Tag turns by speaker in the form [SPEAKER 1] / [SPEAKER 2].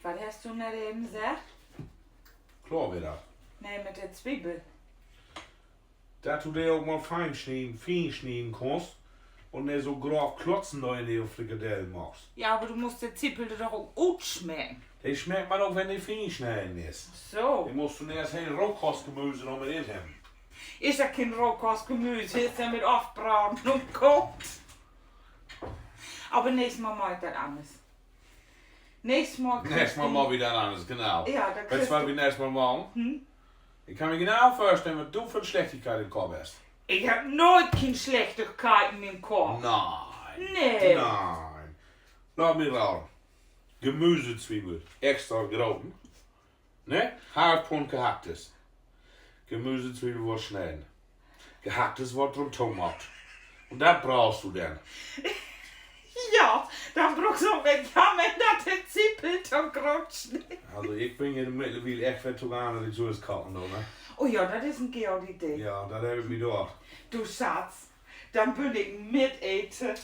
[SPEAKER 1] Was hast du nicht eben gesagt?
[SPEAKER 2] Klar wieder.
[SPEAKER 1] Nee, mit der Zwiebel.
[SPEAKER 2] Dass du dir auch mal fein schneiden kannst und nicht so grob klotzen da in die Frikadellen machst.
[SPEAKER 1] Ja, aber du musst die Zwiebel doch auch gut schmecken.
[SPEAKER 2] Die schmeckt man auch, wenn die fein schneiden ist.
[SPEAKER 1] So.
[SPEAKER 2] Die musst du erst ein Rohkostgemüse noch mit haben.
[SPEAKER 1] Ist ja kein Rohkostgemüse, ist ja mit aufbraten und gekocht. Aber nächstes Mal mache ich das anders. Nächstes Mal
[SPEAKER 2] Nächstes Mal mal wieder anders, genau.
[SPEAKER 1] Ja, da
[SPEAKER 2] Weißt
[SPEAKER 1] kriegst
[SPEAKER 2] du, was
[SPEAKER 1] du...
[SPEAKER 2] wir nächstes Mal machen?
[SPEAKER 1] Hm?
[SPEAKER 2] Ich kann mir genau vorstellen, was du für eine Schlechtigkeit im Kopf hast.
[SPEAKER 1] Ich hab nooit keine Schlechtigkeiten im Kopf.
[SPEAKER 2] Nein.
[SPEAKER 1] Nee.
[SPEAKER 2] Nein. Lass mich raten. Gemüsezwiebel, extra groben. Ne? Hartpunkt gehacktes. Gemüsezwiebel wird schneiden. Gehacktes wird drum Tomat. Und das brauchst du dann.
[SPEAKER 1] Ja, dann brauchst du mit Jammer, dass die Zwiebel dann grutschen.
[SPEAKER 2] Also ich bin hier mittlerweile echt vegan, die so ist kochen, ne?
[SPEAKER 1] Oh ja, das ist eine gute Idee.
[SPEAKER 2] Ja, das habe ich mir dort.
[SPEAKER 1] Du Schatz, dann bin ich miteten.